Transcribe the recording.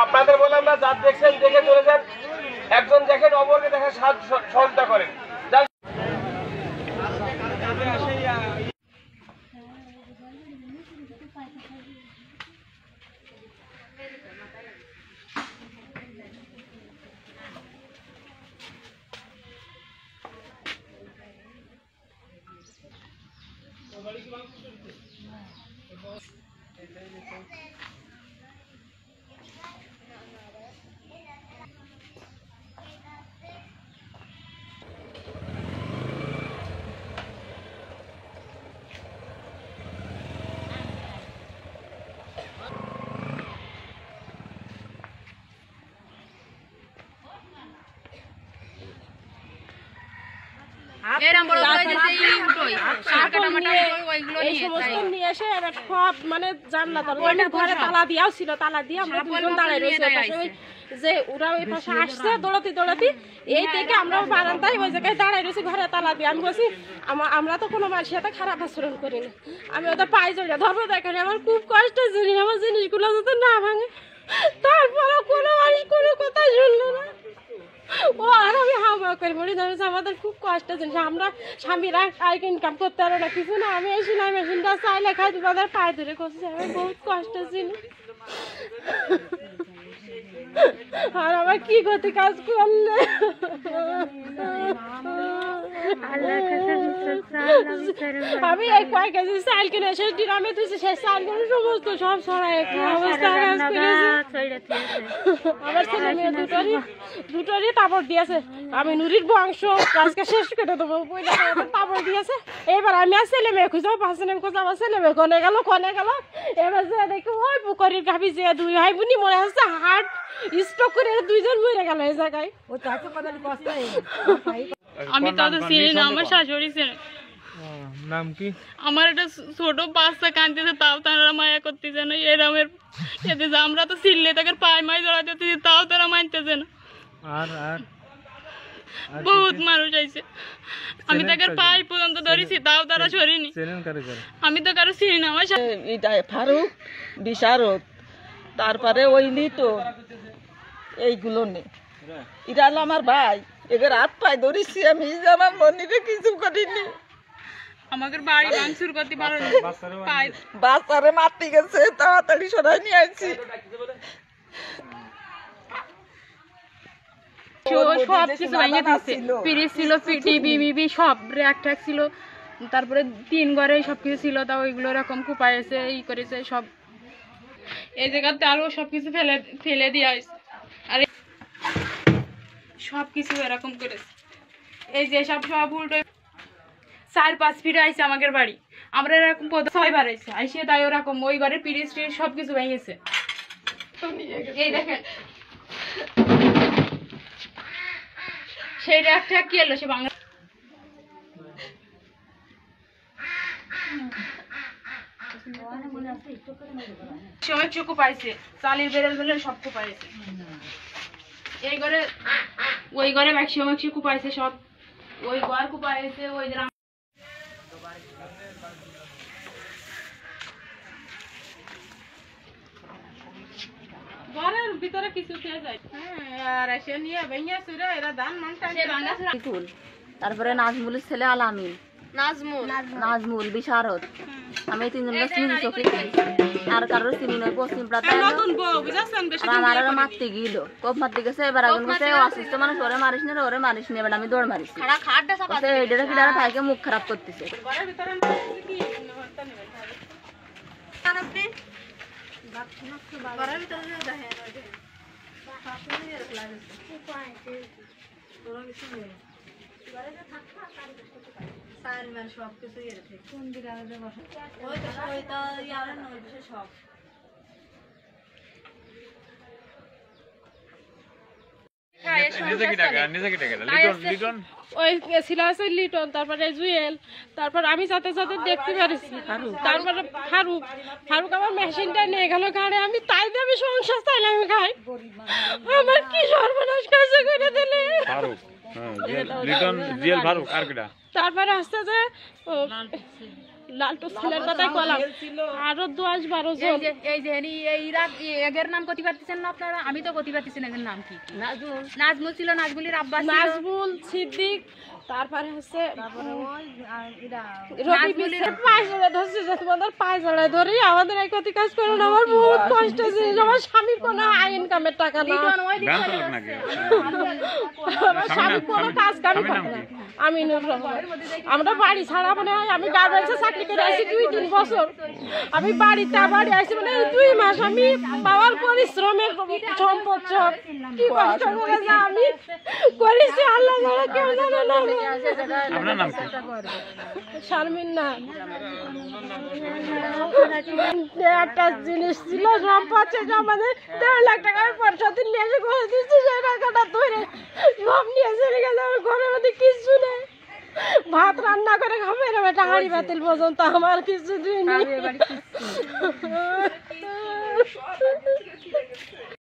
আপনাদের বললাম না, যার দেখছেন দেখে চলে যান, একজন দেখেন অপরকে দেখে সহযোগিতা করেন। তালা দিয়াও ছিল, তালা দিয়ে আমরা দুজন দাঁড়াই রয়েছে যে ওরা ওই পাশে আসছে দৌড়াতে দৌড়াতে, এই থেকে আমরা বারান্দায় ওই জায়গায় দাঁড়াই রয়েছি ঘরে তালা দিয়ে। আমি বলছি আমরা তো কোনো মানুষের সাথে খারাপ আচরণ করি না, আমি ওদের পায়ে জড়িয়ে ধরবো দেখেন, আমার খুব কষ্ট জিনিস, আমার জিনিসগুলো যাতে না ভাঙে। তারপরে কোনো মানুষ কোনো কথা শুনলো না, ও আর আমি হাওয়া করে মরে যাবে। আমাদের খুব কষ্ট জিনিস, আমরা স্বামীরা ইনকাম করতে পারো না কিছু না, আমি এই সেলাই মেশিনটা চাইলে খাই তোমাদের পায়ে ধরে করছি, আমার বহুত কষ্ট ছিল। আর আমার কি গতি কাজ করলে আমি এই কয়েক কেজি চাল কিনে সেই ডিরামে দিয়েছি, সেই চালগুলো সমস্ত সব ছড়াই অবস্থা। আমার ছেলে মেয়ে দুটোরই তাবড় দিয়েছে, আমি নুরির বংশ কাজকে শেষ করে দেবো তাবড় দিয়েছে। এবার আমি আর ছেলে মেয়ে খুঁজে পাচ্ছি না, খুঁজে আমার ছেলে মেয়ে কনে গেল। এবার যে দেখি ওই পুকুরের গাভি যে দুই ভাই বোনই মনে হচ্ছে হার্ট স্ট্রোক করে দুইজন মরে গেল এই জায়গায়। আমি তাদের চিনি না, আমার শাশুড়ি ছিল। নাম কি? আমার একটা ছোট বাচ্চা কাঁদতেছে, তাও তারা মায়া করতেছে না। এরামের আমরা তো চিল্লে তাকে পায়ে মাই জড়াতে, তাও তারা মানতেছে না। আর বহুত মানুষ আইছে, আমি তাকে পায়ে পর্যন্ত ধরেছি, তাও তারা সরিনি। আমি তো কারো চিনি না। আমার ফারুক বিশারদ, তারপরে ওই লিটো, এইগুলো নেই। এটা হলো আমার ভাই, এদের হাত পায়ে ধরেছি আমি, আমার মনিরে কিছু করিনি। আমাকে বাড়ি ভাঙচুর করতে পারো, বাচ্চারে মারতে গেছে, তাড়াতাড়ি সরাই নিয়ে আসছি। সব কিছু ভেঙে দিচ্ছে, ফ্রিজ ছিল, টিভি মিবি সব র্যাক ট্যাক ছিল, তারপরে 3 ঘরে সবকিছু ছিল, তা ওইগুলো এরকম কুপাইছে, ই করেছে সব। এই জায়গাতে আরো সবকিছু ফেলে দিয়ে আসছে, আর সবকিছু এরকম করেছে। এই যে সব উল্টো 4-5 ফিট আইছে আমাদের বাড়ি, আমরা এরকম 6 বার আইছে আইসে, তাই ওরকম ওই ঘরে ফ্রিজ সবকিছু ভেঙেছে। এই দেখেন সেই র্যাক ট্যাক কি এলো, সে বাংলা সময় চুকু পাইছে, চালের বেরেল সব কুপাইছে। এই ঘরে ওই ঘরে ম্যাক্সিমাম কুপাইছে সব, ওই ঘর কুপাইছে, ওই ঘরের ভিতরে কিছু খেয়ে যায়। আর এসে নিয়ে ভেঙে চুরে এরা ধান মানটা। তারপরে নাজমুলের ছেলে আলামিন, নাজমুল বিশারদ, আমি 3 জনকে চিনি চোখে, আর কারোর চিনি নয়। পশ্চিম প্রাতায় আমার মারতে গিল, কব মারতে গেছে। এবার এখন বলছে অসুস্থ মানুষ, ওরে মারিস না, ওরে মারিস না। এবার আমি দৌড় মারিস, এইটা কিনারা থাকে মুখ খারাপ করতেছে। ওই ছিল আছে লিটন, তারপরে জুয়েল, তারপর আমি সাথে সাথে দেখতে পারিছি, তারপরে ফারুক আমার মেশিনটা নিয়ে গেল ঘাড়ে, আমি তাই দিয়ে আমি সংসার চাইলাম খাই, আমার কি সর্বনাশ কাজে করে দিলে। তারপরে আসতে যে লালটু ছেলের কথাই কলাম, আরো 10-12 জন। এই যে এগের নাম কতি পারতেছেন না আপনারা? আমি তো কতি পারতেছি না, এগের নাম কি? নাজমুল ছিল, নাজমুলের আব্বা ছিল নাজমুল, সিদ্দিক, তারপরে হচ্ছে রবি বিশের পায়ে জড়ায় ধরছে যে তোমাদের পায়ে জড়ায় ধরে আমাদের এই ক্ষতি কাজ করে না। আমার বহুত কষ্ট হয়েছে, আমার স্বামীর কোনো আয় ইনকামের টাকা না, আমার স্বামীর কোনো কাজ কামি করে না। আমিনুর রহমান। আমরা বাড়ি ছাড়া মানে আমি গার্মেন্টসে চাকরি করে আসি 2-3 বছর, আমি বাড়ি আসি মানে 2 মাস, আমি বাবার পরিশ্রমের সম্পদ সব কি কষ্ট করে যে আমি করেছি আল্লাহ ছাড়া কেউ জানে না। আপনার নাম কি? শারমিন না, একটা জিনিস ছিল সম্পদ, সেটা আমাদের 1.5 লাখ টাকা আমি পয়সা দিন নিয়ে এসে করে দিচ্ছি, সেই টাকাটা ধরে সব নিয়ে চলে গেল। আমার ঘরের মধ্যে কিছু নেই, ভাত রান্না করে খাবে এরকম একটা হাঁড়ি বাতিল পর্যন্ত আমার কিছু দিন।